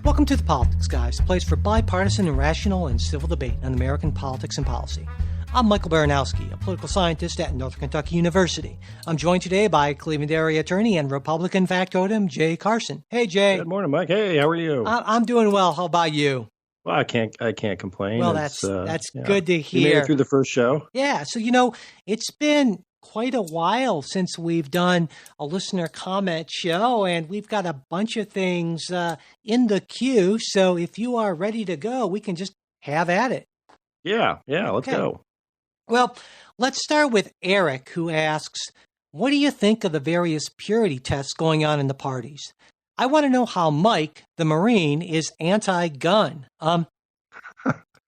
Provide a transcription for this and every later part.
Welcome to The Politics Guys, a place for bipartisan and rational and civil debate on American politics and policy. I'm Michael Baranowski, a political scientist at Northern Kentucky University. I'm joined today by Cleveland area attorney and Republican factotum, Jay Carson. Hey, Jay. Good morning, Mike. Hey, how are you? I'm doing well. How about you? Well, I can't complain. Well, that's good to hear. You made it through the first show. Yeah. So, it's been quite a while since we've done a listener comment show, and we've got a bunch of things in the queue. So if you are ready to go, we can just have at it. Yeah, let's go. Well, let's start with Eric, who asks, what do you think of the various purity tests going on in the parties? I want to know how Mike, the Marine, is anti-gun.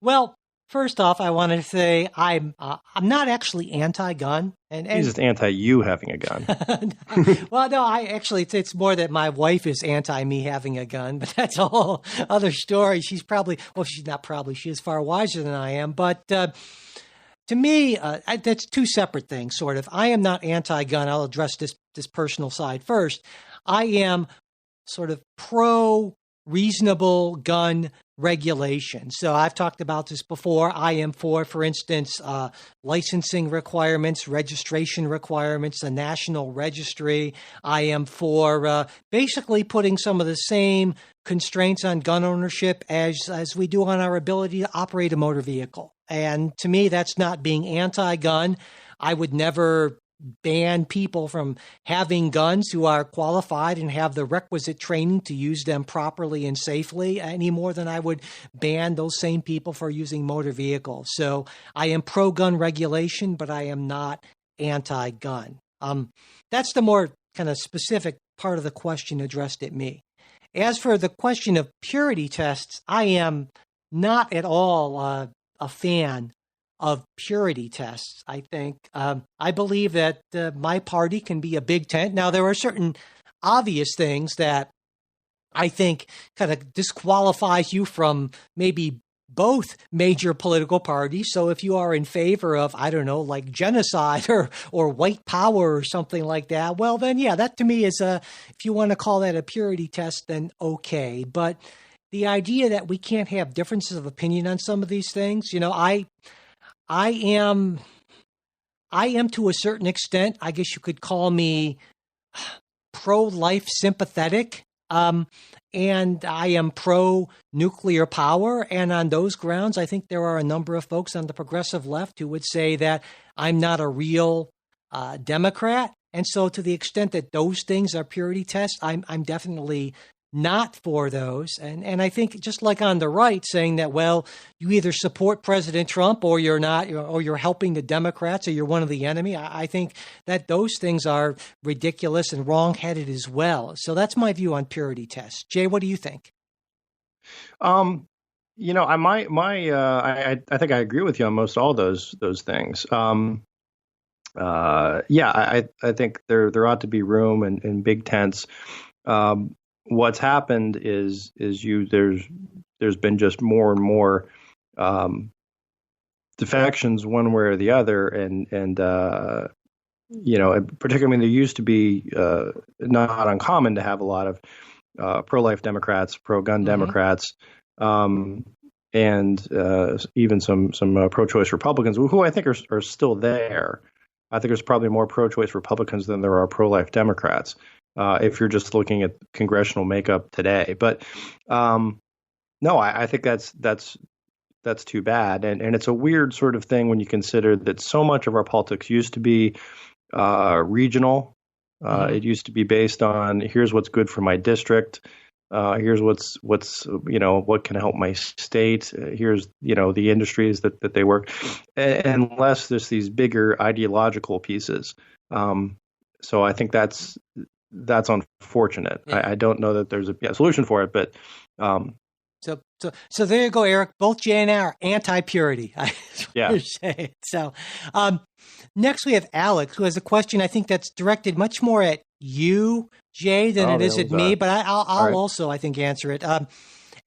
Well, first off, I wanted to say I'm not actually anti-gun, and he's just anti-you having a gun. Well, no, it's more that my wife is anti-me having a gun, but that's a whole other story. She is far wiser than I am, but to me, that's two separate things, sort of. I am not anti-gun. I'll address this personal side first. I am sort of pro-reasonable gun regulation. So I've talked about this before. I am for instance, licensing requirements, registration requirements, a national registry. I am for basically putting some of the same constraints on gun ownership as we do on our ability to operate a motor vehicle. And to me, that's not being anti-gun. I would never ban people from having guns who are qualified and have the requisite training to use them properly and safely any more than I would ban those same people for using motor vehicles. So I am pro-gun regulation, but I am not anti-gun. That's the more kind of specific part of the question addressed at me. As for the question of purity tests, I am not at all a fan of purity tests. I think I believe that my party can be a big tent. Now, there are certain obvious things that I think kind of disqualifies you from maybe both major political parties. So if you are in favor of, I don't know, like genocide or white power or something like that, well, then, yeah, that to me is if you want to call that a purity test, then okay. But the idea that we can't have differences of opinion on some of these things, I am to a certain extent, I guess you could call me pro-life sympathetic, and I am pro-nuclear power. And on those grounds, I think there are a number of folks on the progressive left who would say that I'm not a real Democrat. And so to the extent that those things are purity tests, I'm definitely not for those. And I think just like on the right saying that, well, you either support President Trump or you're not, or you're helping the Democrats or you're one of the enemy. I think that those things are ridiculous and wrongheaded as well. So that's my view on purity tests. Jay, what do you think? I think I agree with you on most all those things. I think there ought to be room in big tents. What's happened is there's been just more and more defections one way or the other, and particularly there used to be not uncommon to have a lot of pro-life Democrats, pro-gun Democrats, and even some pro-choice Republicans who I think are still there. I think there's probably more pro-choice Republicans than there are pro-life Democrats. If you're just looking at congressional makeup today. But no, I think that's too bad. And it's a weird sort of thing when you consider that so much of our politics used to be regional. It used to be based on here's what's good for my district. Here's what's what can help my state. Here's the industries that they work, unless there's these bigger ideological pieces. So I think that's unfortunate. Yeah. I don't know that there's a solution for it, but so there you go, Eric. Both Jay and I are anti-purity. Yeah. So next we have Alex, who has a question I think that's directed much more at you, Jay, than it is at me, but I'll right. Also, I think, answer it.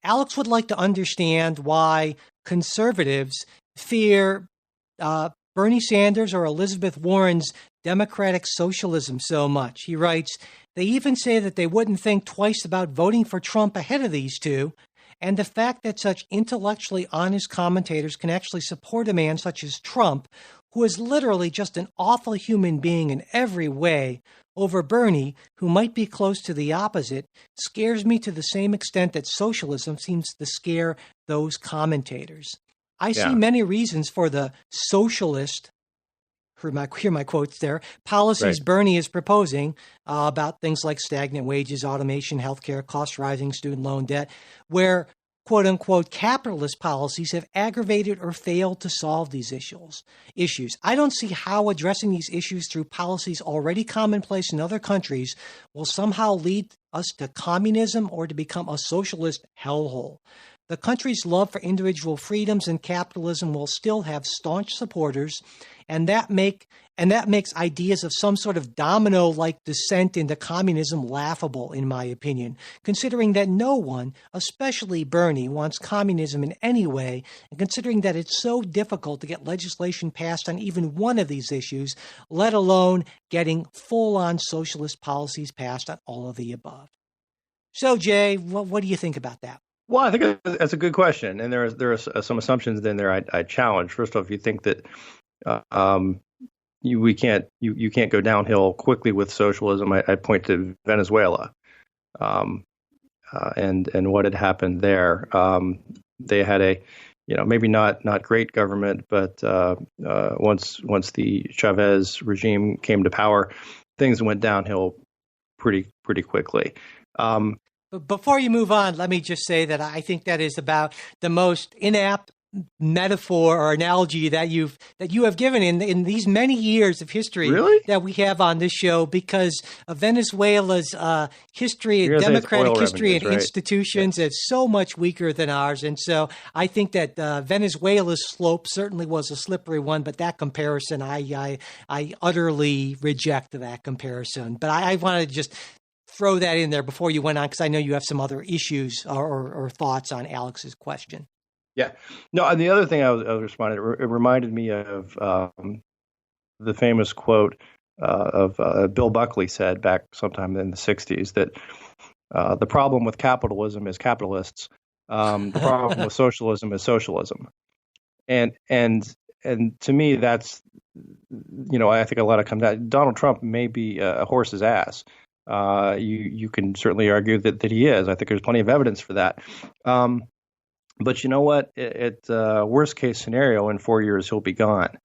Alex would like to understand why conservatives fear Bernie Sanders or Elizabeth Warren's democratic socialism so much. He writes, They even say that they wouldn't think twice about voting for Trump ahead of these two. And the fact that such intellectually honest commentators can actually support a man such as Trump, who is literally just an awful human being in every way, over Bernie, who might be close to the opposite, scares me to the same extent that socialism seems to scare those commentators. I see many reasons for the socialist, hear my quotes there, policies Bernie is proposing about things like stagnant wages, automation, healthcare, cost rising, student loan debt, where quote unquote capitalist policies have aggravated or failed to solve these issues. I don't see how addressing these issues through policies already commonplace in other countries will somehow lead us to communism or to become a socialist hellhole. The country's love for individual freedoms and capitalism will still have staunch supporters, and that makes ideas of some sort of domino-like descent into communism laughable, in my opinion, considering that no one, especially Bernie, wants communism in any way, and considering that it's so difficult to get legislation passed on even one of these issues, let alone getting full-on socialist policies passed on all of the above. So, Jay, what do you think about that? Well, I think that's a good question, and there are some assumptions in there I challenge. First off, if you think that you can't go downhill quickly with socialism, I point to Venezuela, and what had happened there. They had a maybe not great government, but once the Chavez regime came to power, things went downhill pretty quickly. But before you move on, let me just say that I think that is about the most inapt metaphor or analogy that you have given in these many years of history that we have on this show, because of Venezuela's history, democratic history and institutions is so much weaker than ours. And so I think that Venezuela's slope certainly was a slippery one, but that comparison, I utterly reject that comparison. But I wanted to just throw that in there before you went on, because I know you have some other issues or thoughts on Alex's question. Yeah. No, and the other thing I was responding, it reminded me of the famous quote of Bill Buckley said back sometime in the 60s that the problem with capitalism is capitalists. The problem with socialism is socialism. And to me, that's, I think a lot of comes out. Donald Trump may be a horse's ass. You can certainly argue that he is. I think there's plenty of evidence for that. But you know what? At worst case scenario, in 4 years he'll be gone.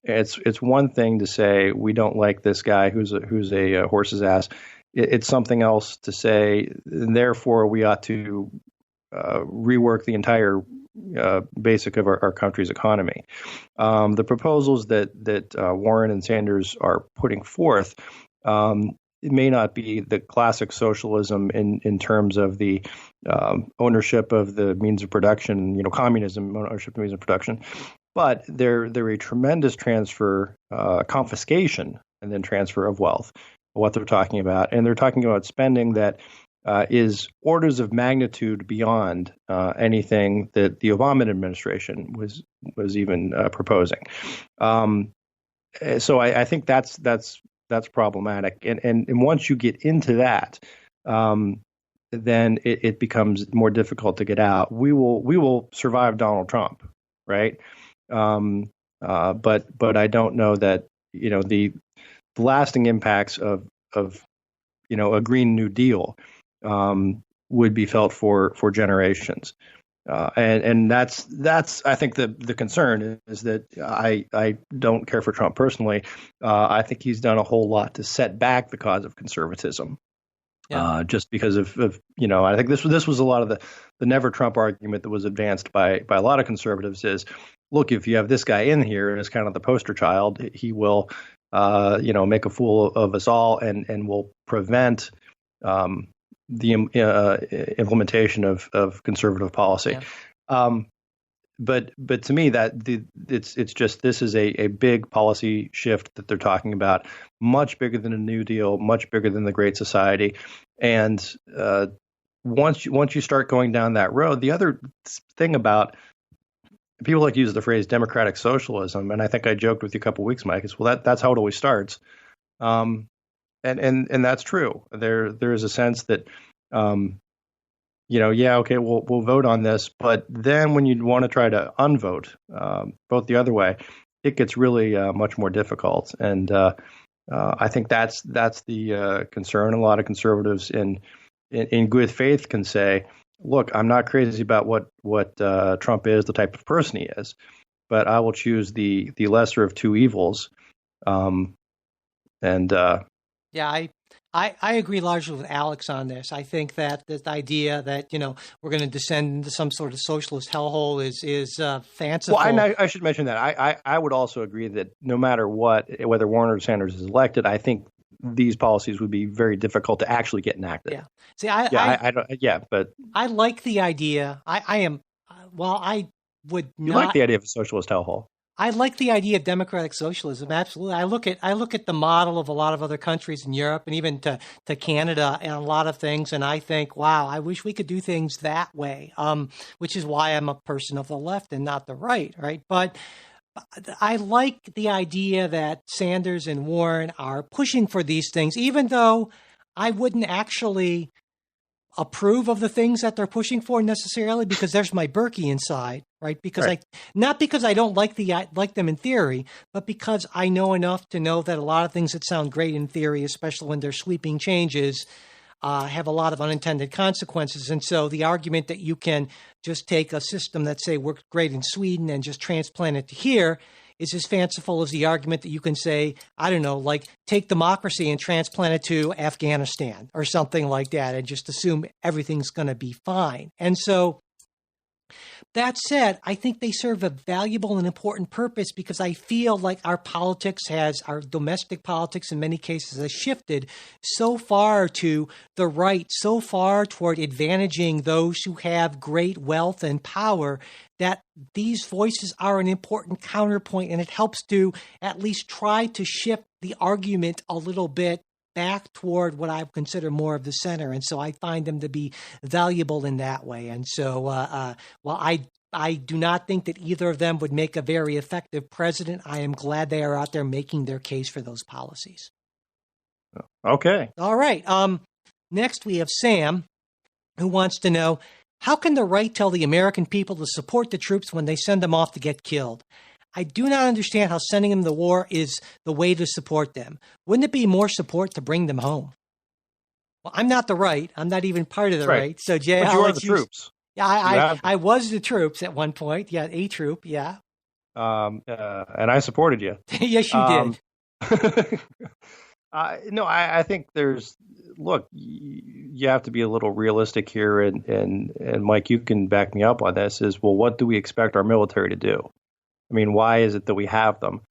It's one thing to say we don't like this guy who's a horse's ass. It's something else to say, and therefore we ought to rework the entire basic of our country's economy. The proposals that Warren and Sanders are putting forth. It may not be the classic socialism in terms of the ownership of the means of production, communism, ownership of means of production, but they're a tremendous transfer, confiscation, and then transfer of wealth, what they're talking about. And they're talking about spending that is orders of magnitude beyond anything that the Obama administration was even proposing. So I think that's problematic. And once you get into that, then it becomes more difficult to get out. We will survive Donald Trump, right? But I don't know that the lasting impacts of a Green New Deal would be felt for generations. And that's I think the concern is that I don't care for Trump personally. I think he's done a whole lot to set back the cause of conservatism. Just because of I think this was a lot of the never Trump argument that was advanced by a lot of conservatives is, look, if you have this guy in here as kind of the poster child, he will make a fool of us all and will prevent the implementation of conservative policy. But to me, it's just, this is a big policy shift that they're talking about, much bigger than a New Deal, much bigger than the Great Society. And once you start going down that road, the other thing about, people like to use the phrase democratic socialism, and I think I joked with you a couple of weeks, Mike, is, well, that's how it always starts. and that's true. There is a sense that, yeah, okay, we'll vote on this, but then when you want to try to unvote, vote the other way, it gets really much more difficult. And I think that's the concern. A lot of conservatives in good faith can say, look, I'm not crazy about what Trump is, the type of person he is, but I will choose the lesser of two evils. Yeah, I agree largely with Alex on this. I think that this idea that we're going to descend into some sort of socialist hellhole is fanciful. Well, I should mention that I would also agree that no matter what, whether Warren or Sanders is elected, I think these policies would be very difficult to actually get enacted. Yeah. See, I don't. Yeah, but I like the idea. I would you not like the idea of a socialist hellhole. I like the idea of democratic socialism. Absolutely. I look at the model of a lot of other countries in Europe and even to Canada and a lot of things. And I think, wow, I wish we could do things that way. Which is why I'm a person of the left and not the right. Right. But I like the idea that Sanders and Warren are pushing for these things, even though I wouldn't actually approve of the things that they're pushing for necessarily, because there's my Berkey inside, right? Because right. Not because I don't like them in theory, but because I know enough to know that a lot of things that sound great in theory, especially when they're sweeping changes, have a lot of unintended consequences. And so the argument that you can just take a system that, say, worked great in Sweden and just transplant it to here is as fanciful as the argument that you can say, I don't know, like take democracy and transplant it to Afghanistan or something like that and just assume everything's going to be fine. And so that said, I think they serve a valuable and important purpose because I feel like our domestic politics in many cases has shifted so far to the right, so far toward advantaging those who have great wealth and power, that these voices are an important counterpoint, and it helps to at least try to shift the argument a little bit back toward what I consider more of the center. And so I find them to be valuable in that way. And so while I do not think that either of them would make a very effective president, I am glad they are out there making their case for those policies. Okay. All right. Next, we have Sam, who wants to know, how can the right tell the American people to support the troops when they send them off to get killed? I do not understand how sending them to war is the way to support them. Wouldn't it be more support to bring them home? Well, I'm not the right. I'm not even part of the right. So, Jay, but you are the troops. Yeah, I was the troops at one point. Yeah, a troop. Yeah. And I supported you. Yes, you did. No, I think look, you have to be a little realistic here, and Mike, you can back me up on this. Well, what do we expect our military to do? I mean, why is it that we have them?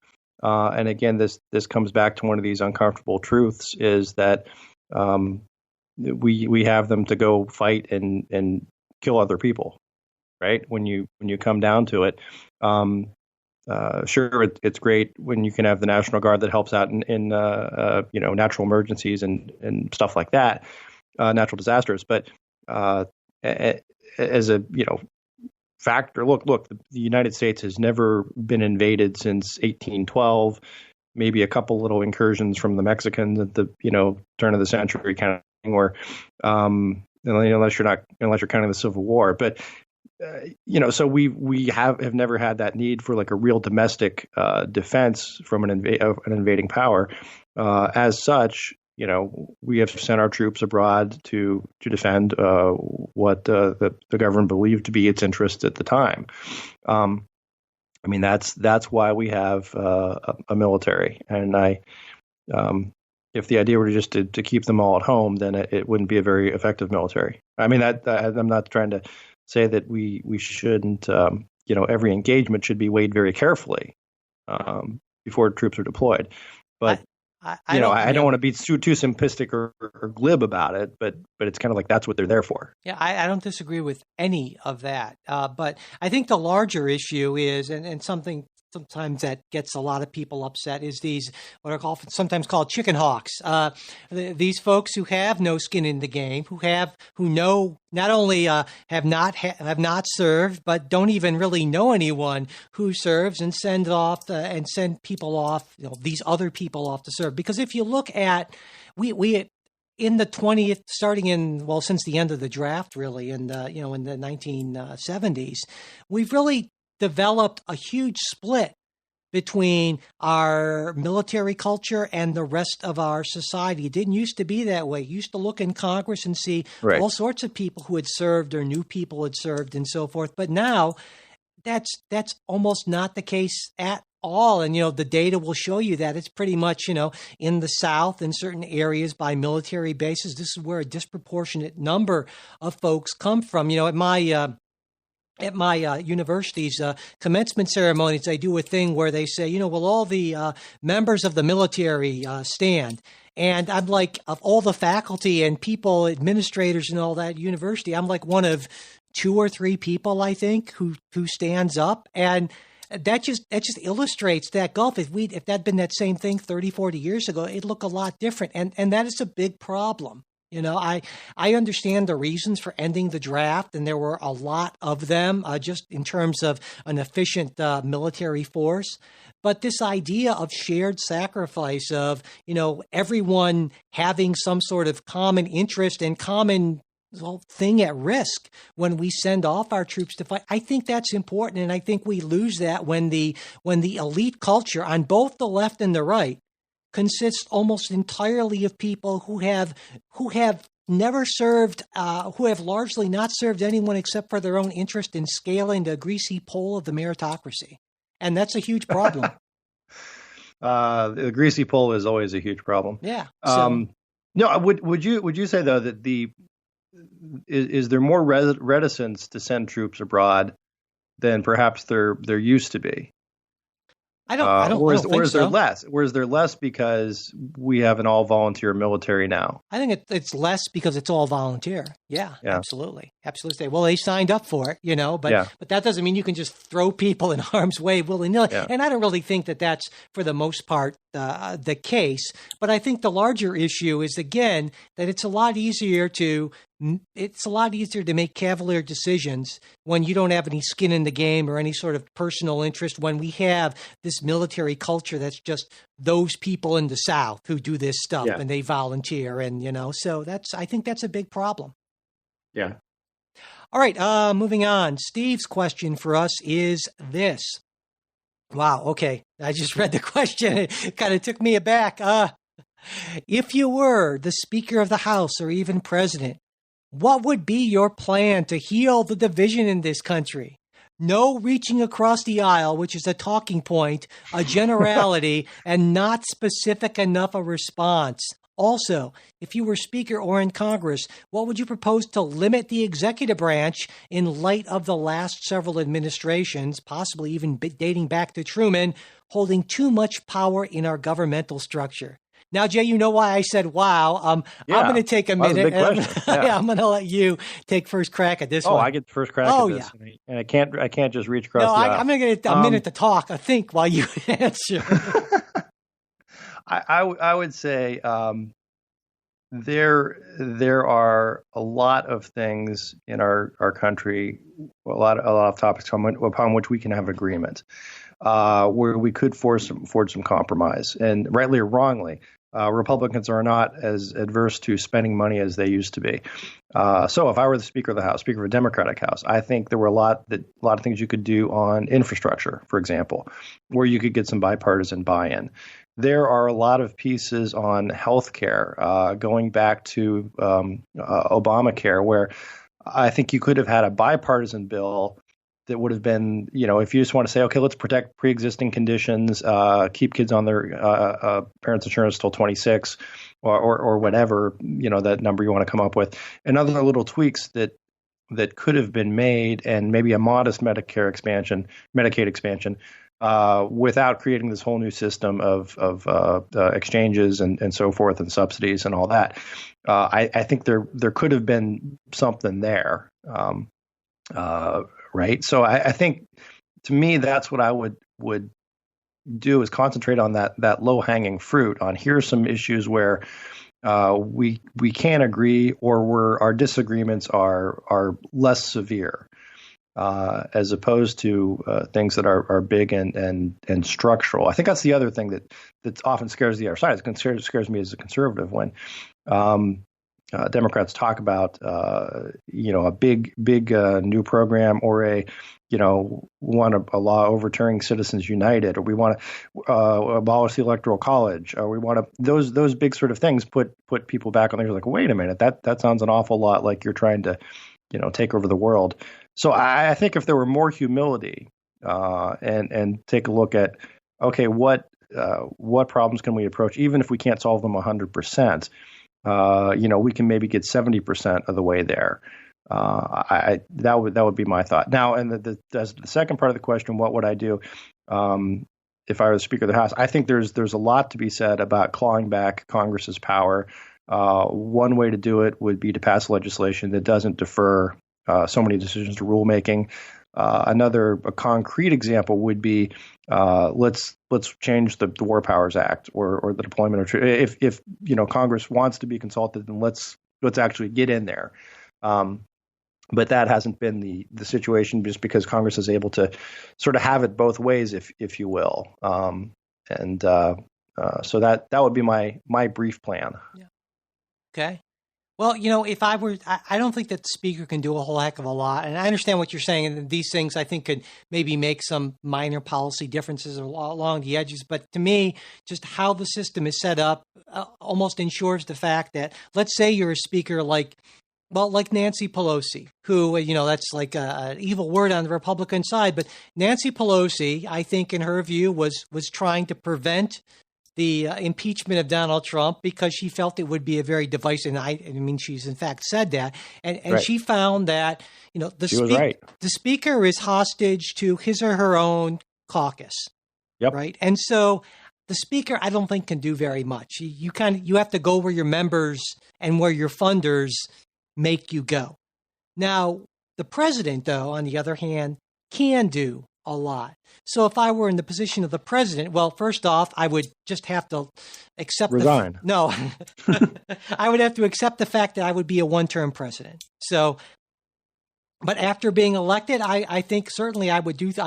And again, this comes back to one of these uncomfortable truths: is that we have them to go fight and kill other people, right? When you come down to it, sure, it's great when you can have the National Guard that helps out in natural emergencies and stuff like that, natural disasters. But as a factor, look, the United States has never been invaded since 1812. Maybe a couple little incursions from the Mexicans at the turn of the century kind of thing, or unless you're counting the Civil War, but. So we have never had that need for like a real domestic defense from an invading power. As such, we have sent our troops abroad to defend what the government believed to be its interests at the time. I mean, that's why we have a military. And if the idea were just to keep them all at home, then it wouldn't be a very effective military. I mean, I'm not trying to say that we shouldn't, every engagement should be weighed very carefully before troops are deployed. But I don't want to be too simplistic or glib about it, but it's kind of like that's what they're there for. Yeah, I don't disagree with any of that. But I think the larger issue is, and something sometimes that gets a lot of people upset is these what are sometimes called chicken hawks. These folks who have no skin in the game, who know not only have not served, but don't even really know anyone who serves, and send people off, these other people off to serve. Because if you look at we in the 20th, since the end of the draft, really, in the 1970s, we've really developed a huge split between our military culture and the rest of our society. It didn't used to be that way. You used to look in Congress and see all sorts of people who had served or new people had served and so forth. But now that's almost not the case at all. And, the data will show you that it's pretty much, in the South, in certain areas by military bases, this is where a disproportionate number of folks come from. At my university's commencement ceremonies, they do a thing where they say, will all the members of the military stand? And I'm like, of all the faculty and people, administrators and all that university, I'm like one of 2 or 3 people, I think, who stands up. And that just illustrates that gulf. If that'd been that same thing 30, 40 years ago, it'd look a lot different. And that is a big problem. I understand the reasons for ending the draft, and there were a lot of them, just in terms of an efficient military force. But this idea of shared sacrifice, of, everyone having some sort of common interest and common thing at risk when we send off our troops to fight, I think that's important. And I think we lose that when the elite culture on both the left and the right consists almost entirely of people who have never served, who have largely not served anyone except for their own interest in scaling the greasy pole of the meritocracy. And that's a huge problem. The greasy pole is always a huge problem. Yeah. No, would you say, though, that is there more reticence to send troops abroad than perhaps there used to be? I don't think is there less? Or is there less because we have an all-volunteer military now? I think it's less because it's all volunteer. Yeah. Absolutely. Well, they signed up for it, but that doesn't mean you can just throw people in harm's way willy-nilly. Yeah. And I don't really think that that's, for the most part, the case. But I think the larger issue is, again, that it's a lot easier to make cavalier decisions when you don't have any skin in the game or any sort of personal interest, when we have this military culture that's just those people in the South who do this stuff and they volunteer. And, so I think that's a big problem. Yeah. All right. Moving on. Steve's question for us is this. Wow. Okay. I just read the question. It kind of took me aback. If you were the Speaker of the House or even President, what would be your plan to heal the division in this country? No reaching across the aisle, which is a talking point, a generality, and not specific enough a response. Also, if you were Speaker or in Congress, what would you propose to limit the executive branch in light of the last several administrations, possibly even dating back to Truman, holding too much power in our governmental structure? Now, Jay, you know why I said, wow. I'm going to take a minute. I'm going to let you take first crack at this one. Oh, I get the first crack at this. Yeah. And I can't just reach across the aisle. I'm going to get a minute to think while you answer. I would say there are a lot of things in our country, a lot of topics upon which we can have agreement, where we could forge some compromise. And rightly or wrongly, Republicans are not as adverse to spending money as they used to be. So if I were the Speaker of the House, Speaker of a Democratic House, I think there were a lot of things you could do on infrastructure, for example, where you could get some bipartisan buy-in. There are a lot of pieces on healthcare, going back to Obamacare, where I think you could have had a bipartisan bill that would have been, if you just want to say, okay, let's protect pre-existing conditions, keep kids on their parents' insurance till 26, or whatever, that number you want to come up with, and other little tweaks that could have been made, and maybe a modest Medicaid expansion, without creating this whole new system of exchanges and so forth, and subsidies and all that. I think there could have been something there. Right. So I think, to me, that's what I would do is concentrate on that low hanging fruit. On here's some issues where we can't agree, or where our disagreements are less severe, as opposed to things that are big and structural. I think that's the other thing that often scares the other side. It scares me as a conservative when Democrats talk about a big new program, or want a law overturning Citizens United, or we want to abolish the Electoral College, or we want to those big sort of things put people back on there like, wait a minute, that sounds an awful lot like you're trying to take over the world. So I think if there were more humility and take a look at, okay, what problems can we approach, even if we can't solve them 100%, we can maybe get 70% of the way there. That would be my thought. Now, and as the second part of the question, what would I do if I were the Speaker of the House? I think there's a lot to be said about clawing back Congress's power. One way to do it would be to pass legislation that doesn't defer so many decisions to rulemaking. A concrete example would be let's change the War Powers Act or the deployment of troops. If Congress wants to be consulted, then let's actually get in there. But that hasn't been the situation, just because Congress is able to sort of have it both ways, if you will. So that would be my brief plan. Yeah. Okay. Well, if I were, I don't think that the Speaker can do a whole heck of a lot. And I understand what you're saying. And these things, I think, could maybe make some minor policy differences along the edges. But to me, just how the system is set up almost ensures the fact that, let's say you're a Speaker like Nancy Pelosi, who, that's like an evil word on the Republican side. But Nancy Pelosi, I think, in her view, was trying to prevent the impeachment of Donald Trump because she felt it would be a very divisive. And I mean, she's in fact said that, and right. She found that the Speaker is hostage to his or her own caucus. Yep. Right, and so the Speaker, I don't think, can do very much. You have to go where your members and where your funders make you go. Now, the president, though, on the other hand, can do a lot. So if I were in the position of the president, well, first off, I would just have to accept resign. I would have to accept the fact that I would be a one-term president. So, but after being elected, I think certainly I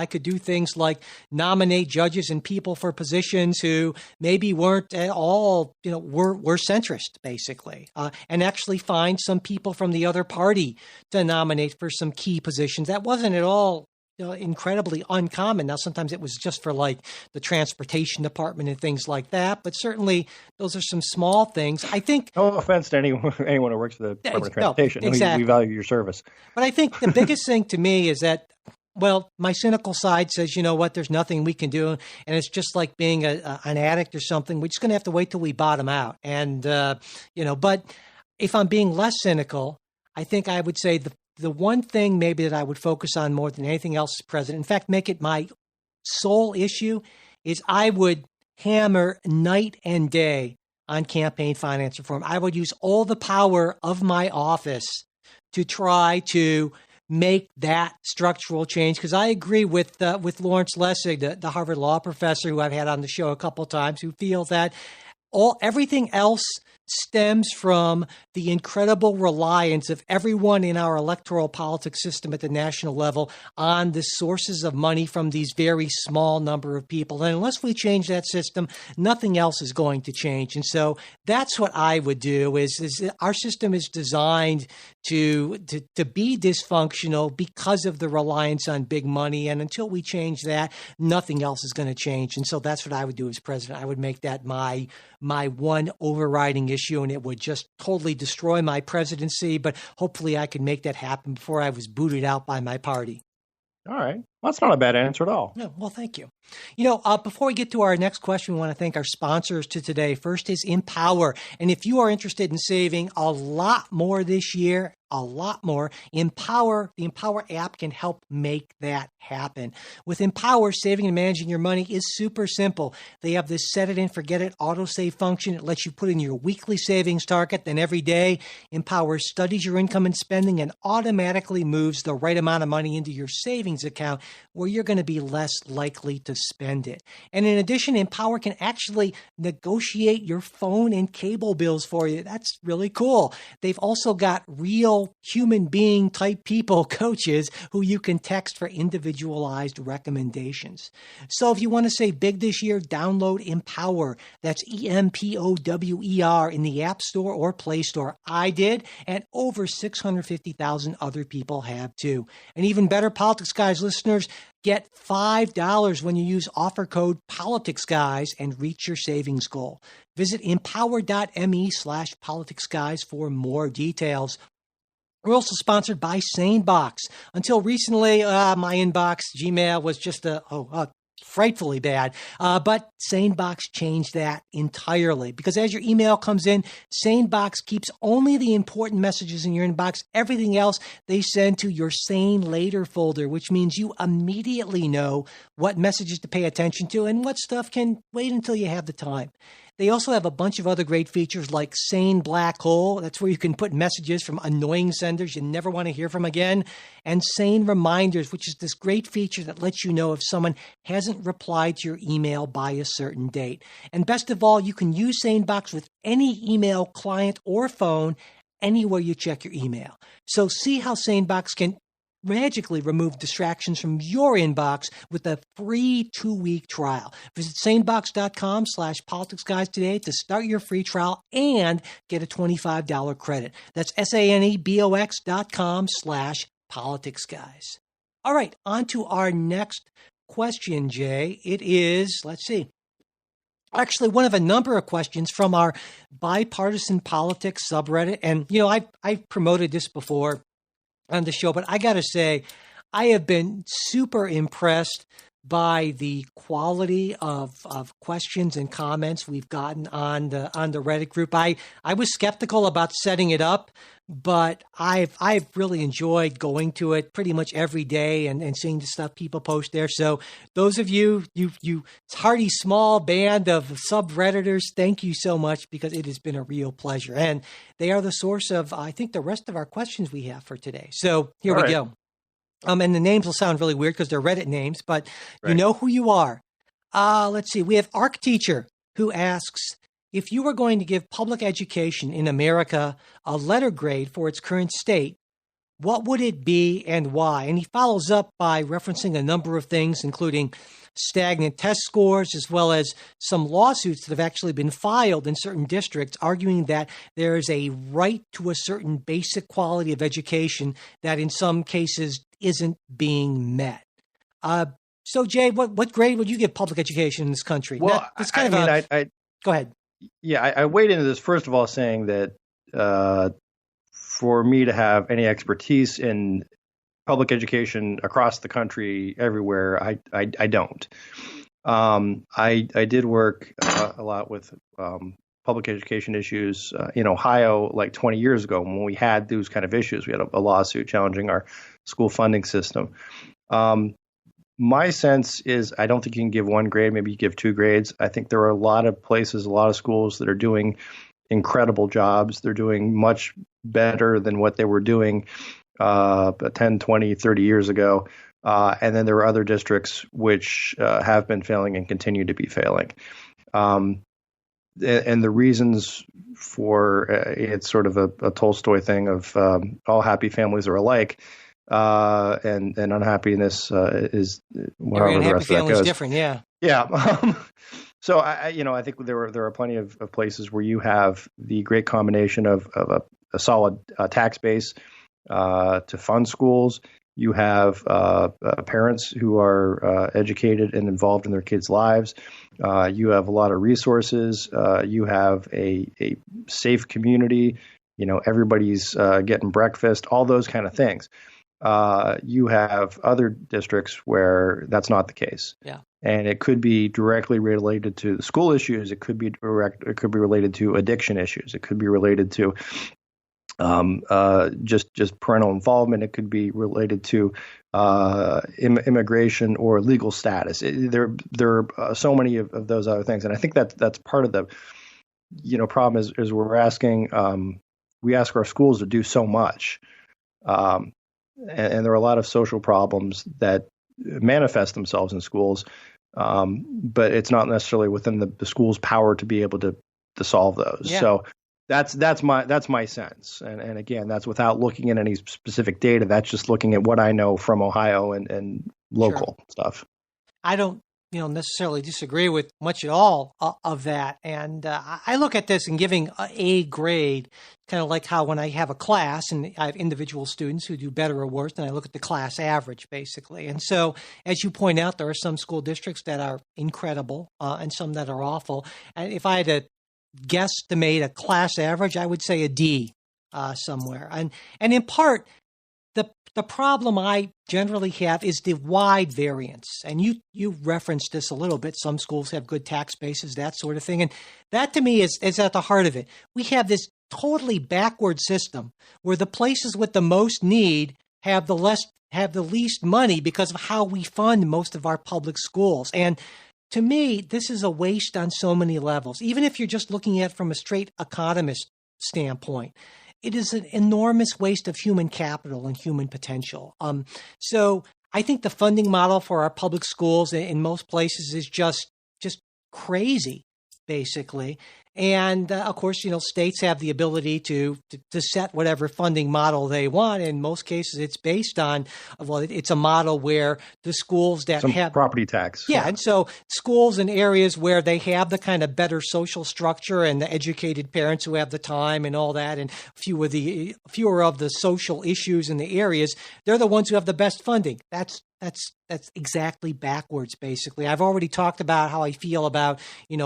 could do things like nominate judges and people for positions who maybe weren't at all, were centrist, basically, and actually find some people from the other party to nominate for some key positions. That wasn't at all incredibly uncommon. Now, sometimes it was just for like the transportation department and things like that, but certainly those are some small things. I think. No offense to anyone who works for the Department of Transportation. No, exactly. We value your service. But I think the biggest thing to me is that, well, my cynical side says, you know what, there's nothing we can do. And it's just like being an addict or something. We're just going to have to wait till we bottom out. And, but if I'm being less cynical, I think I would say the one thing maybe that I would focus on more than anything else as president, in fact, make it my sole issue, is I would hammer night and day on campaign finance reform. I would use all the power of my office to try to make that structural change. Because I agree with Lawrence Lessig, the Harvard law professor who I've had on the show a couple of times, who feels that everything else stems from the incredible reliance of everyone in our electoral politics system at the national level on the sources of money from these very small number of people. And unless we change that system, nothing else is going to change. And so that's what I would do is our system is designed to be dysfunctional because of the reliance on big money. And until we change that, nothing else is going to change. And so that's what I would do as president. I would make that my one overriding issue, and it would just totally destroy my presidency. But hopefully I could make that happen before I was booted out by my party. All right. Well, that's not a bad answer at all. No, well, thank you. Before we get to our next question, we want to thank our sponsors to today. First is Empower. And if you are interested in saving a lot more this year, a lot more. Empower, the Empower app can help make that happen. With Empower, saving and managing your money is super simple. They have this set it and forget it autosave function. It lets you put in your weekly savings target. Then every day, Empower studies your income and spending and automatically moves the right amount of money into your savings account where you're going to be less likely to spend it. And in addition, Empower can actually negotiate your phone and cable bills for you. That's really cool. They've also got real human being type people, coaches, who you can text for individualized recommendations. So if you want to save big this year, download Empower. That's EMPOWER in the App Store or Play Store. I did, and over 650,000 other people have too. And even better, Politics Guys listeners, get $5 when you use offer code PoliticsGuys and reach your savings goal. Visit empower.me/politicsguys for more details. We're also sponsored by SaneBox. Until recently, my inbox, Gmail, was just frightfully bad. But SaneBox changed that entirely because as your email comes in, SaneBox keeps only the important messages in your inbox. Everything else they send to your Sane Later folder, which means you immediately know what messages to pay attention to and what stuff can wait until you have the time. They also have a bunch of other great features like Sane Black Hole. That's where you can put messages from annoying senders you never want to hear from again. And Sane Reminders, which is this great feature that lets you know if someone hasn't replied to your email by a certain date. And best of all, you can use SaneBox with any email client or phone anywhere you check your email. So see how SaneBox can magically remove distractions from your inbox with a free 2-week trial. Visit sanebox.com/politicsguys today to start your free trial and get a $25 credit. That's sanebox.com/politicsguys. All right, on to our next question, Jay. It is, let's see, actually one of a number of questions from our bipartisan politics subreddit. And, you know, I've promoted this before on the show, but I got to say, I have been super impressed by the quality of questions and comments we've gotten on the Reddit group. I was skeptical about setting it up, but I've really enjoyed going to it pretty much every day and seeing the stuff people post there. So those of you hearty small band of subredditors, thank you so much because it has been a real pleasure. And they are the source of, I think, the rest of our questions we have for today. So here we go. And the names will sound really weird because they're Reddit names, but you know who you are. Let's see. We have Arc Teacher who asks, if you were going to give public education in America a letter grade for its current state, what would it be and why? And he follows up by referencing a number of things, including stagnant test scores, as well as some lawsuits that have actually been filed in certain districts arguing that there is a right to a certain basic quality of education that in some cases isn't being met. So, Jay, what grade would you give public education in this country? Well, it's kind of go ahead. Yeah, I weighed into this, first of all, saying that for me to have any expertise in public education across the country, everywhere, I don't. I did work a lot with public education issues in Ohio like 20 years ago when we had those kind of issues. We had a lawsuit challenging our school funding system. My sense is I don't think you can give one grade. Maybe you give 2 grades. I think there are a lot of places, a lot of schools that are doing incredible jobs. They're doing much better than what they were doing 10, 20, 30 years ago. And then there are other districts which have been failing and continue to be failing. And the reasons for it's sort of a Tolstoy thing of all happy families are alike. And unhappiness is however the rest of that goes. Different, yeah. Yeah. So I think there are plenty of places where you have the great combination of a solid tax base to fund schools. You have parents who are educated and involved in their kids' lives. You have a lot of resources. You have a safe community. Everybody's getting breakfast. All those kind of things. You have other districts where that's not the case. Yeah. And it could be directly related to the school issues. It could be related to addiction issues. It could be related to just parental involvement. It could be related to immigration or legal status. There are so many of those other things, and I think that's part of the problem is we're asking we ask our schools to do so much, and there are a lot of social problems that manifest themselves in schools, but it's not necessarily within the school's power to be able to solve those. Yeah. So that's my sense, and again, that's without looking at any specific data. That's just looking at what I know from Ohio and local stuff. I don't necessarily disagree with much at all of that, and I look at this and giving a grade, kind of like how when I have a class and I have individual students who do better or worse, and I look at the class average basically. And so, as you point out, there are some school districts that are incredible and some that are awful. And if I had to guesstimate a class average, I would say a D somewhere. And in part, the problem I generally have is the wide variance. And you referenced this a little bit. Some schools have good tax bases, that sort of thing. And that to me is at the heart of it. We have this totally backward system where the places with the most need have the least money because of how we fund most of our public schools. And to me, this is a waste on so many levels. Even if you're just looking at it from a straight economist standpoint, it is an enormous waste of human capital and human potential. So I think the funding model for our public schools in most places is just crazy, basically. And of course, states have the ability to set whatever funding model they want. In most cases, it's based on, it's a model where the schools that have property tax. Yeah. And so schools in areas where they have the kind of better social structure and the educated parents who have the time and all that, and fewer of the social issues in the areas, they're the ones who have the best funding. That's exactly backwards, basically. I've already talked about how I feel about,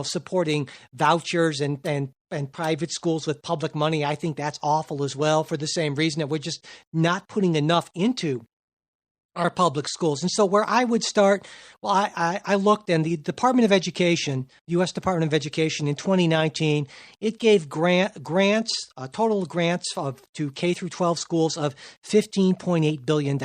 supporting vouchers and private schools with public money. I think that's awful as well, for the same reason that we're just not putting enough into our public schools. And so where I would start, I looked, and the Department of Education, U.S. Department of Education in 2019, it gave total grants to K through 12 schools of $15.8 billion.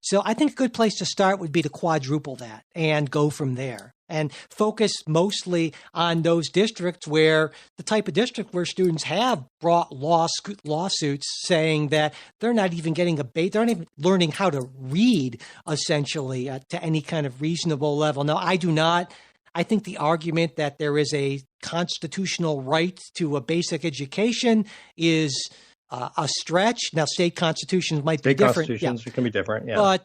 So I think a good place to start would be to quadruple that and go from there, and focus mostly on those districts where the type of district where students have brought lawsuits saying that they're not even getting they're not even learning how to read, essentially, to any kind of reasonable level. Now, I think the argument that there is a constitutional right to a basic education is a stretch. Now, state constitutions might be different. Constitutions can be different, yeah.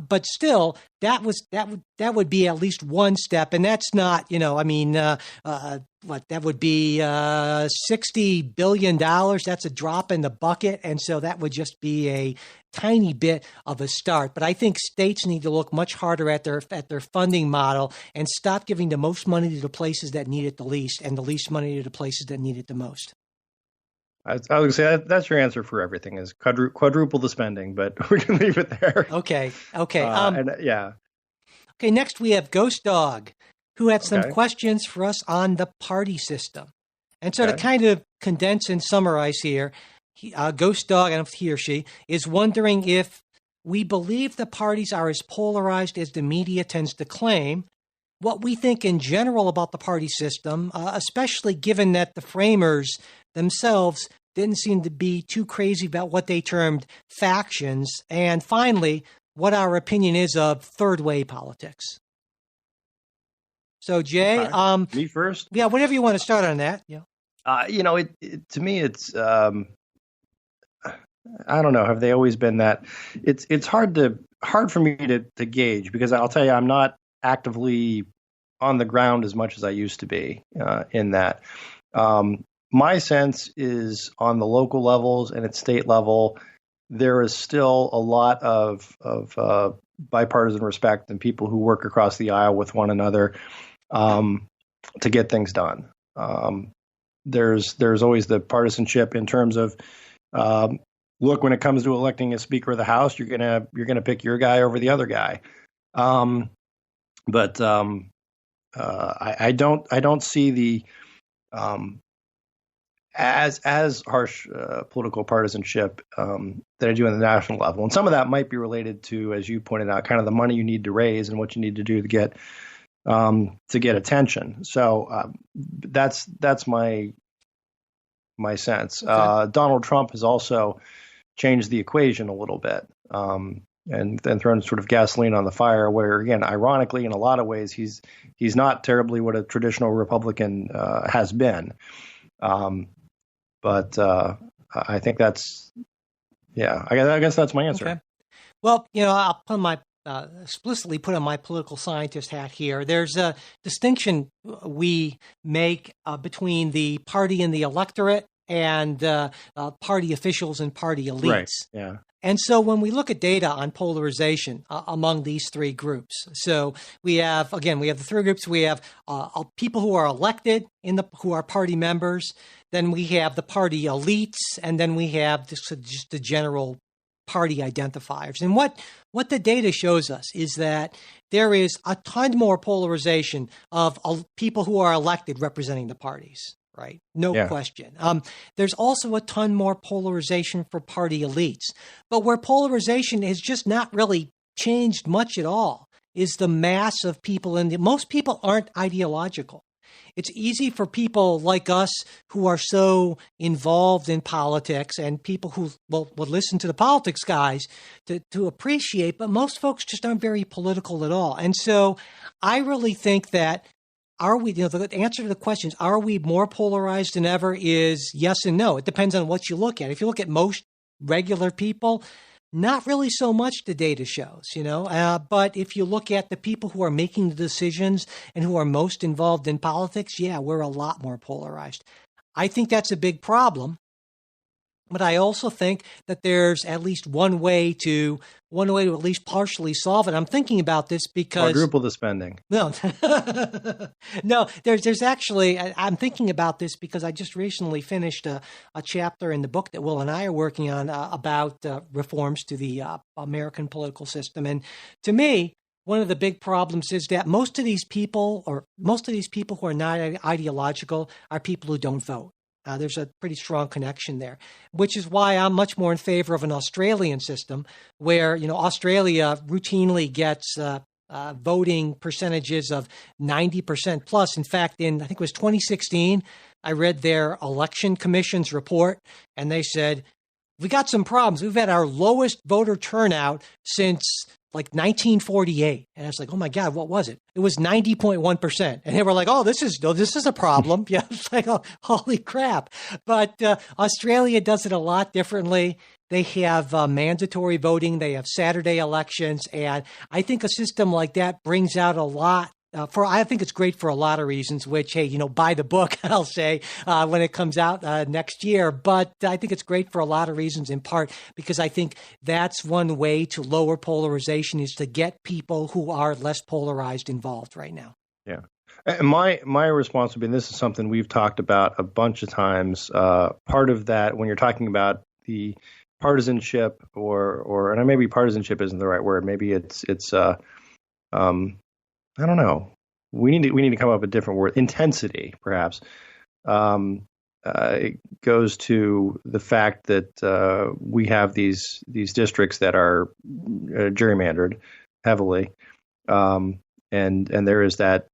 But still, that would be at least one step, and that's not, that would be $60 billion. That's a drop in the bucket, and so that would just be a tiny bit of a start. But I think states need to look much harder at their funding model and stop giving the most money to the places that need it the least, and the least money to the places that need it the most. I was going to say that's your answer for everything is quadruple the spending, but we can leave it there. Okay. Yeah. Okay. Next, we have Ghost Dog, who had some questions for us on the party system. And so to kind of condense and summarize here, Ghost Dog, I don't know if he or she, is wondering if we believe the parties are as polarized as the media tends to claim, what we think in general about the party system, especially given that the framers themselves didn't seem to be too crazy about what they termed factions, and finally, what our opinion is of third way politics. So, Jay, me first. Yeah, whatever you want to start on that. Yeah. To me, it's I don't know. Have they always been that? It's hard for me to gauge, because I'll tell you, I'm not actively on the ground as much as I used to be in that. My sense is on the local levels and at state level, there is still a lot of bipartisan respect and people who work across the aisle with one another to get things done. There's always the partisanship in terms of look, when it comes to electing a Speaker of the House, you're gonna pick your guy over the other guy. But I don't see as harsh political partisanship that I do on the national level, and some of that might be related to, as you pointed out, kind of the money you need to raise and what you need to do to get attention. So that's my sense. Okay. Donald Trump has also changed the equation a little bit, and then thrown sort of gasoline on the fire. Where again, ironically, in a lot of ways, he's not terribly what a traditional Republican has been. But I think that's, yeah, I guess that's my answer. Okay. Well, I'll put my explicitly put on my political scientist hat here. There's a distinction we make between the party and the electorate and party officials and party elites. Right. Yeah. And so when we look at data on polarization among these three groups, so we have the three groups. We have people who are elected who are party members. Then we have the party elites, and then we have just the general party identifiers. And what the data shows us is that there is a ton more polarization of people who are elected representing the parties. Right? No question. There's also a ton more polarization for party elites. But where polarization has just not really changed much at all is the mass of people. Most people aren't ideological. It's easy for people like us who are so involved in politics and people who will listen to the politics guys to appreciate, but most folks just aren't very political at all. And so I really think that the answer to the questions, are we more polarized than ever, is yes and no. It depends on what you look at. If you look at most regular people, not really so much, the data shows, but if you look at the people who are making the decisions and who are most involved in politics, yeah, we're a lot more polarized. I think that's a big problem. But I also think that there's at least one way to at least partially solve it. I'm thinking about this because quadruple the spending. No, no. There's actually. I'm thinking about this because I just recently finished a chapter in the book that Will and I are working on about reforms to the American political system. And to me, one of the big problems is that most of these people who are not ideological are people who don't vote. There's a pretty strong connection there, which is why I'm much more in favor of an Australian system where, Australia routinely gets voting percentages of 90% plus. In fact, I think it was 2016, I read their election commission's report, and they said, we got some problems. We've had our lowest voter turnout since like 1948. And I was like, oh my God, what was it? It was 90.1%. And they were like, oh, this is a problem. Yeah. It's like, oh, holy crap. But Australia does it a lot differently. They have mandatory voting. They have Saturday elections. And I think a system like that brings out a lot. I think it's great for a lot of reasons, which, hey, buy the book, I'll say, when it comes out next year. But I think it's great for a lot of reasons, in part because I think that's one way to lower polarization is to get people who are less polarized involved right now. Yeah. And my response would be, and this is something we've talked about a bunch of times, part of that when you're talking about the partisanship and maybe partisanship isn't the right word. Maybe it's I don't know. We need to come up with a different word. Intensity, perhaps. It goes to the fact that we have these districts that are gerrymandered heavily, and there is that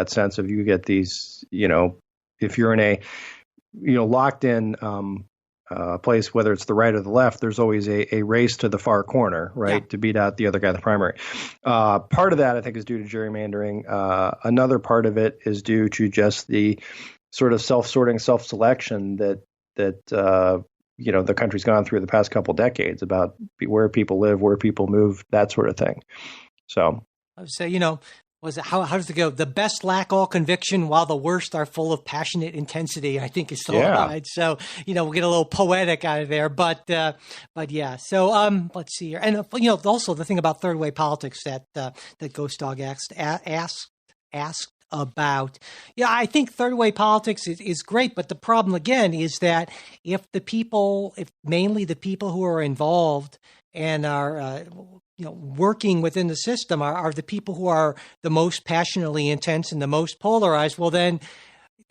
sense of you get these. If you're in a locked in place, whether it's the right or the left, there's always a race to the far corner, right, to beat out the other guy in the primary. Part of that, I think, is due to gerrymandering. Another part of it is due to just the sort of self-sorting, self-selection that the country's gone through the past couple decades about where people live, where people move, that sort of thing. So I would say, how does it go? The best lack all conviction, while the worst are full of passionate intensity, I think is the line. So, we'll get a little poetic out of there, but yeah. So, let's see here. And, also the thing about third way politics that Ghost Dog asked about. Yeah, I think third way politics is great, but the problem again is that if mainly the people who are involved and are, working within the system are the people who are the most passionately intense and the most polarized, well, then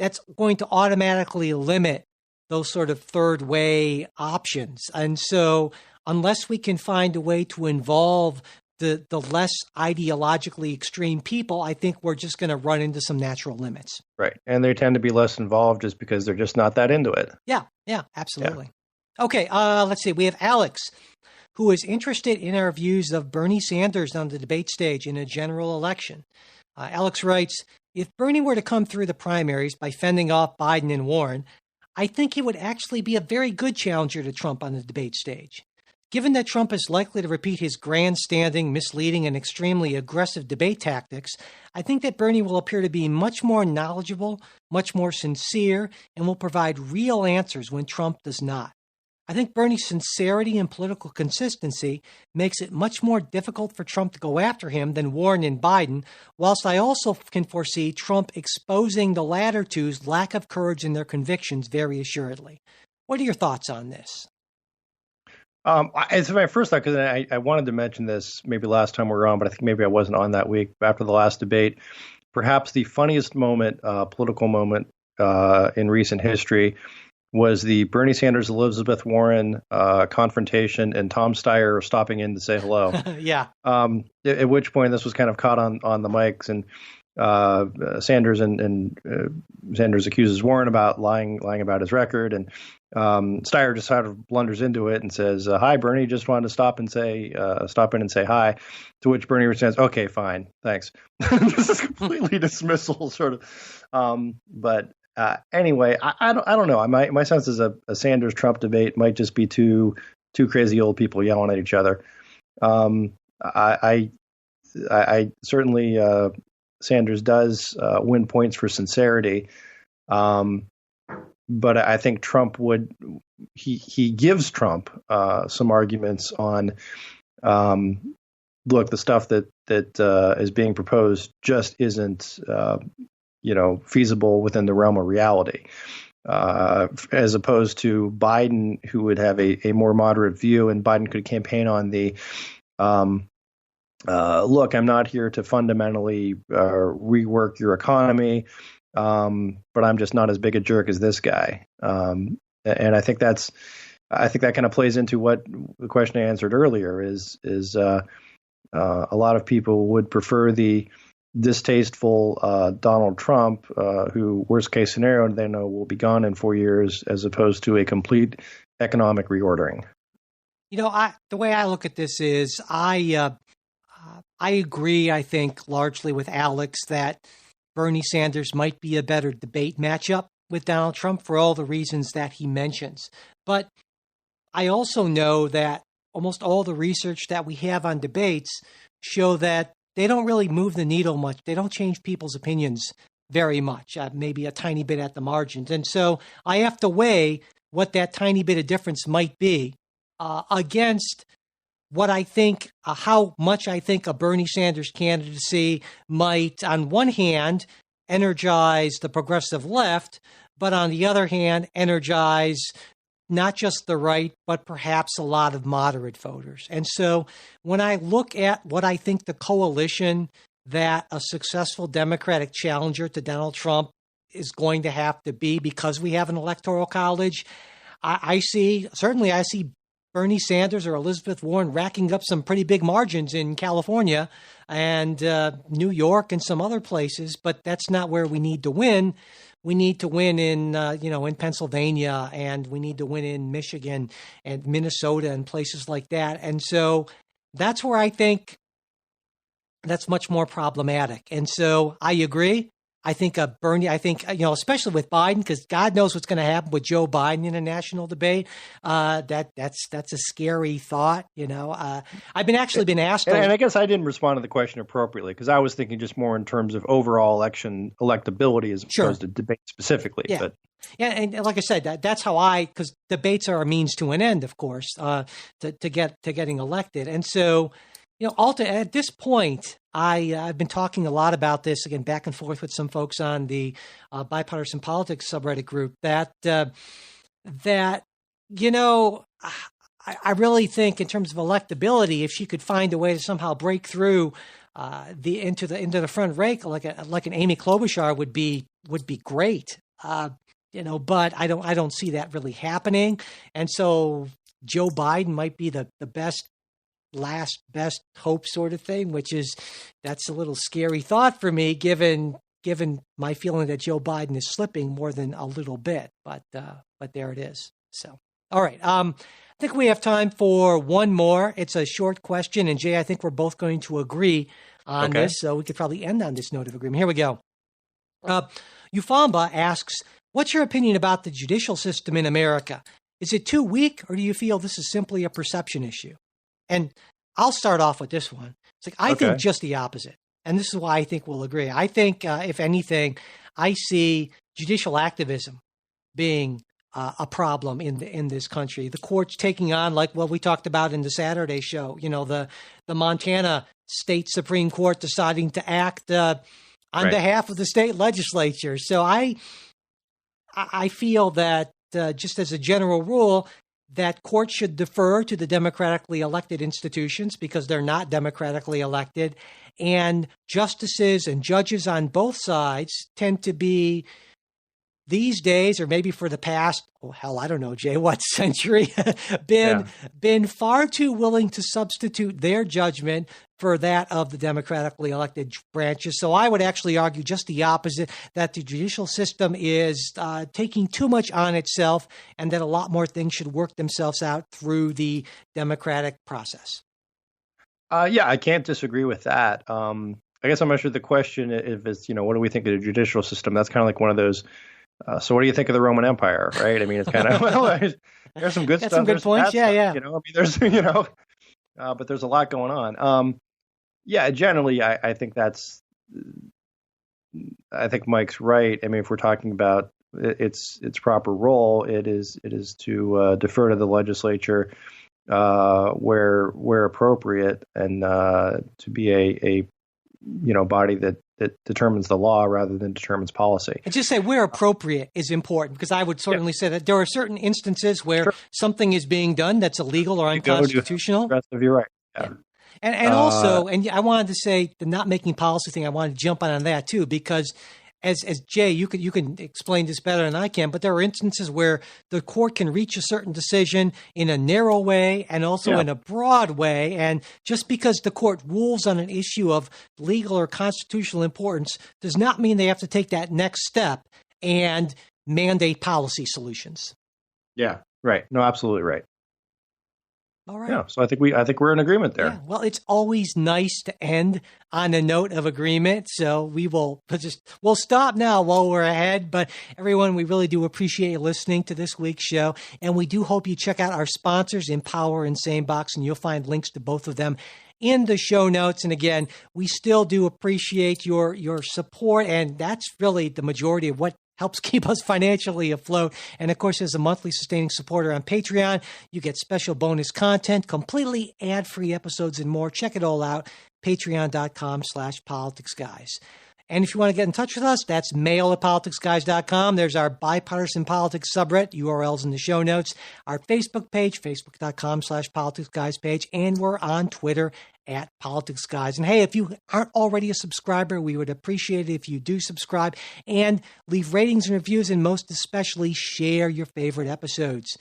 that's going to automatically limit those sort of third way options. And so unless we can find a way to involve the less ideologically extreme people, I think we're just going to run into some natural limits. Right. And they tend to be less involved just because they're just not that into it. Yeah, absolutely. Yeah. Okay, let's see. We have Alex, who is interested in our views of Bernie Sanders on the debate stage in a general election. Alex writes, if Bernie were to come through the primaries by fending off Biden and Warren, I think he would actually be a very good challenger to Trump on the debate stage. Given that Trump is likely to repeat his grandstanding, misleading, and extremely aggressive debate tactics, I think that Bernie will appear to be much more knowledgeable, much more sincere, and will provide real answers when Trump does not. I think Bernie's sincerity and political consistency makes it much more difficult for Trump to go after him than Warren and Biden, whilst I also can foresee Trump exposing the latter two's lack of courage in their convictions very assuredly. What are your thoughts on this? It's my first thought, because I wanted to mention this maybe last time we were on, but I think maybe I wasn't on that week after the last debate. Perhaps the funniest moment, political moment in recent history was the Bernie Sanders, Elizabeth Warren confrontation and Tom Steyer stopping in to say hello. Yeah. At which point this was kind of caught on the mics, and Sanders and Sanders accuses Warren about lying about his record, and Steyer just sort of blunders into it and says, "Hi, Bernie, just wanted to stop in and say hi." To which Bernie responds, "Okay, fine, thanks." This is completely dismissal, sort of. But anyway, I don't know. My sense is a Sanders-Trump debate might just be two crazy old people yelling at each other. I certainly Sanders does win points for sincerity. But I think Trump he gives Trump some arguments on, look, the stuff that is being proposed just isn't, feasible within the realm of reality, as opposed to Biden, who would have a more moderate view, and Biden could campaign on the, look, I'm not here to fundamentally rework your economy, but I'm just not as big a jerk as this guy. And I think that kind of plays into what the question I answered earlier is a lot of people would prefer the distasteful Donald Trump, who, worst case scenario, they know will be gone in 4 years, as opposed to a complete economic reordering. The way I look at this is I agree, I think, largely with Alex that Bernie Sanders might be a better debate matchup with Donald Trump for all the reasons that he mentions. But I also know that almost all the research that we have on debates show that they don't really move the needle much. They don't change people's opinions very much, maybe a tiny bit at the margins. And so I have to weigh what that tiny bit of difference might be against what I think, how much I think a Bernie Sanders candidacy might, on one hand, energize the progressive left, but on the other hand, energize not just the right, but perhaps a lot of moderate voters. And so when I look at what I think the coalition that a successful Democratic challenger to Donald Trump is going to have to be, because we have an electoral college, I see Bernie Sanders or Elizabeth Warren racking up some pretty big margins in California and New York and some other places, but that's not where we need to win. We need to win in Pennsylvania, and we need to win in Michigan and Minnesota and places like that. And so that's where I think that's much more problematic. And so I agree. I think Bernie, especially with Biden, because God knows what's going to happen with Joe Biden in a national debate. That's a scary thought. I've been asked. And I guess I didn't respond to the question appropriately, because I was thinking just more in terms of overall election electability as opposed to debate specifically. Yeah. But and like I said, that's how because debates are a means to an end, of course, to getting elected. And so, at this point, I've been talking a lot about this, again, back and forth with some folks on the Bipartisan Politics subreddit group, that I really think in terms of electability, if she could find a way to somehow break through into the front rank, like an Amy Klobuchar would be great. but I don't see that really happening. And so Joe Biden might be the best hope sort of thing, that's a little scary thought for me, given my feeling that Joe Biden is slipping more than a little bit. But there it is. So, all right. I think we have time for one more. It's a short question. And Jay, I think we're both going to agree on this. So we could probably end on this note of agreement. Here we go. Ufamba asks, what's your opinion about the judicial system in America? Is it too weak, or do you feel this is simply a perception issue? And I'll start off with this one. It's like, I think just the opposite. And this is why I think we'll agree. I think, if anything, I see judicial activism being a problem in this country. The courts taking on, like what we talked about in the Saturday show, the Montana State Supreme Court deciding to act on behalf of the state legislature. So I feel that just as a general rule, that courts should defer to the democratically elected institutions because they're not democratically elected. And justices and judges on both sides tend to be, these days, or maybe for the past, I don't know, Jay, what century, been far too willing to substitute their judgment for that of the democratically elected branches. So I would actually argue just the opposite, that the judicial system is taking too much on itself, and that a lot more things should work themselves out through the democratic process. I can't disagree with that. I guess I'm not sure the question, if it's, what do we think of the judicial system? That's kind of like one of those, so what do you think of the Roman Empire, right? I mean, it's kind of, there's some good stuff. Some good points. Yeah. There's, but there's a lot going on. Generally, I think I think Mike's right. I mean, if we're talking about its proper role, it is to defer to the legislature where appropriate, and to be a body that determines the law rather than determines policy. And just say where appropriate is important, because I would certainly say that there are certain instances where something is being done that's illegal or unconstitutional. You're right. Yeah. And also, and I wanted to say the not making policy thing, I wanted to jump on that too, because as Jay, you can explain this better than I can, but there are instances where the court can reach a certain decision in a narrow way and also in a broad way. And just because the court rules on an issue of legal or constitutional importance does not mean they have to take that next step and mandate policy solutions. Yeah, right. No, absolutely right. All right. Yeah, so I think we're in agreement there. Yeah, well, it's always nice to end on a note of agreement. So we'll stop now while we're ahead. But everyone, we really do appreciate you listening to this week's show, and we do hope you check out our sponsors, Empower and SaneBox, and you'll find links to both of them in the show notes. And again, we still do appreciate your support, and that's really the majority of what helps keep us financially afloat. And of course, as a monthly sustaining supporter on Patreon, you get special bonus content, completely ad-free episodes, and more. Check it all out, patreon.com/politicsguys. And if you want to get in touch with us, that's mail@politicsguys.com. There's our bipartisan politics subreddit, URLs in the show notes, our Facebook page, facebook.com/politicsguys page, and we're on Twitter @politicsguys. And hey, if you aren't already a subscriber, we would appreciate it if you do subscribe and leave ratings and reviews, and most especially share your favorite episodes.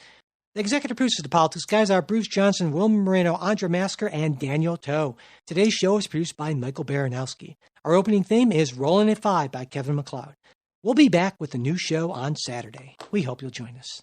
The executive producers of the Politics Guys are Bruce Johnson, Wilma Moreno, Andra Masker, and Daniel Toe. Today's show is produced by Michael Baranowski. Our opening theme is Rollin' at 5 by Kevin MacLeod. We'll be back with a new show on Saturday. We hope you'll join us.